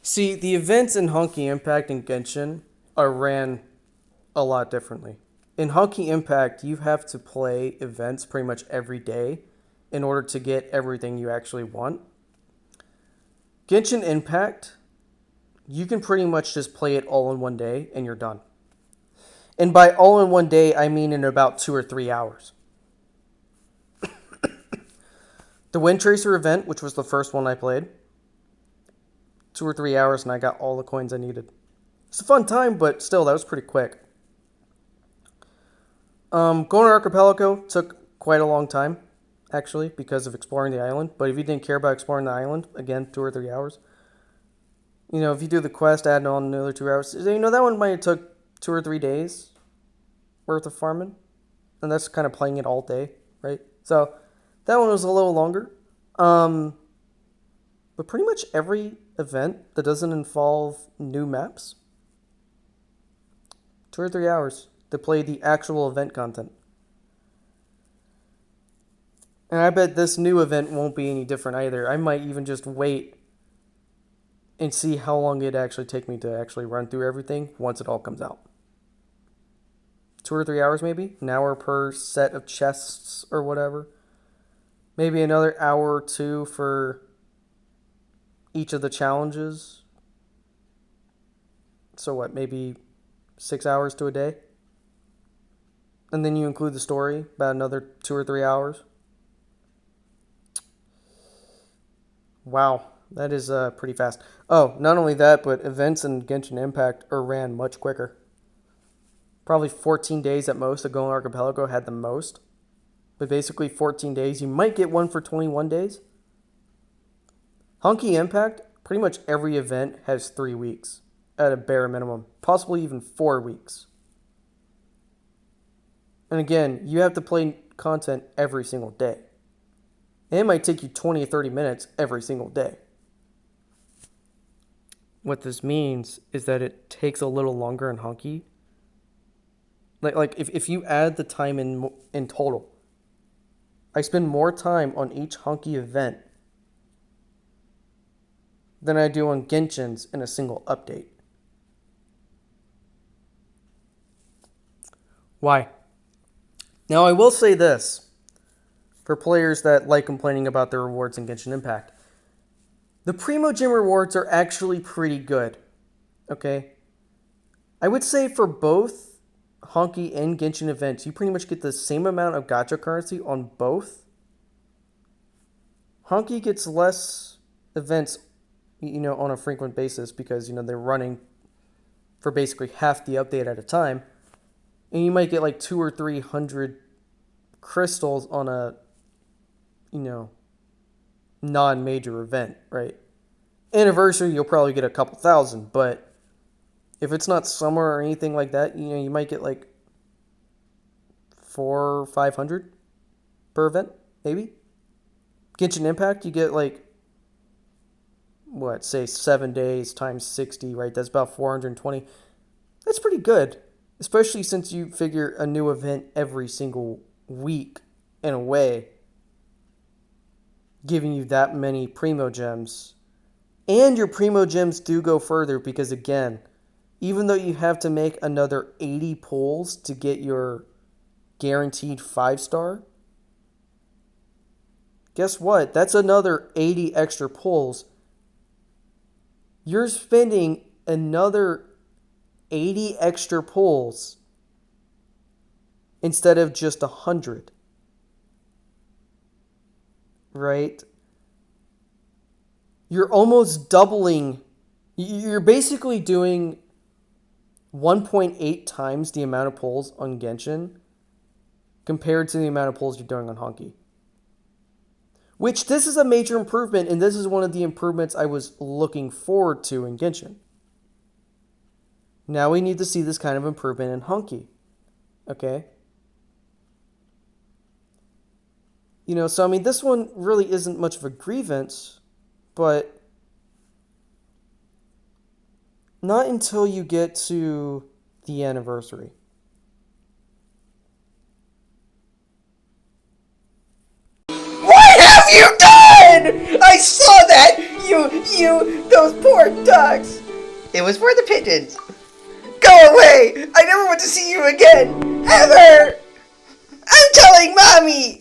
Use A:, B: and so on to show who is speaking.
A: See, the events in Honky Impact and Genshin are ran a lot differently. In Honky Impact, you have to play events pretty much every day in order to get everything you actually want. Genshin Impact, you can pretty much just play it all in one day and you're done. And by all in one day, I mean in about 2 or 3 hours. The Wind Tracer event, which was the first one I played, 2 or 3 hours and I got all the coins I needed. It's a fun time, but still, that was pretty quick. Going to Archipelago took quite a long time, actually, because of exploring the island. But if you didn't care about exploring the island, again, 2 or 3 hours. You know, if you do the quest, add on another 2 hours. You know, that one might have took 2 or 3 days worth of farming. And that's kind of playing it all day, right? So, that one was a little longer. But pretty much every event that doesn't involve new maps, 2 or 3 hours to play the actual event content. And I bet this new event won't be any different either. I might even just wait and see how long it'd actually take me to actually run through everything once it all comes out. 2 or 3 hours maybe? An hour per set of chests or whatever. Maybe another hour or two for each of the challenges. So what, maybe 6 hours to a day? And then you include the story, about another 2 or 3 hours. Wow, that is pretty fast. Oh, not only that, but events in Genshin Impact are ran much quicker. Probably 14 days at most. The Golden Archipelago had the most. But basically 14 days. You might get one for 21 days. Honky Impact, pretty much every event has 3 weeks at a bare minimum. Possibly even 4 weeks. And again, you have to play content every single day. And it might take you 20 or 30 minutes every single day. What this means is that it takes a little longer in Honky. Like if you add the time in total, I spend more time on each Honky event than I do on Genshin's in a single update. Why? Now I will say this, for players that like complaining about the rewards in Genshin Impact. The Primo Gym rewards are actually pretty good. Okay? I would say for both Honky and Genshin events, you pretty much get the same amount of gacha currency on both. Honky gets less events, you know, on a frequent basis because, you know, they're running for basically half the update at a time. And you might get like 200 or 300 crystals on a, you know, non-major event, right? Anniversary, you'll probably get a couple thousand, but if it's not summer or anything like that, you know, you might get like 400 or 500 per event, maybe. Genshin Impact, you get like, what, say 7 days times 60, right? That's about 420. That's pretty good, especially since you figure a new event every single week in a way, giving you that many Primo Gems. And your Primo Gems do go further because, again, even though you have to make another 80 pulls to get your guaranteed 5-star, guess what? That's another 80 extra pulls. You're spending another 80 extra pulls instead of just 100. Right? You're almost doubling. You're basically doing 1.8 times the amount of pulls on Genshin compared to the amount of pulls you're doing on Honky. Which, this is a major improvement, and this is one of the improvements I was looking forward to in Genshin. Now we need to see this kind of improvement in Hunky. Okay? So I mean, this one really isn't much of a grievance, but not until you get to the anniversary.
B: What have you done? I saw that! Those poor ducks! It was for the pigeons. Go away! I never want to see you again! Ever! I'm telling Mommy!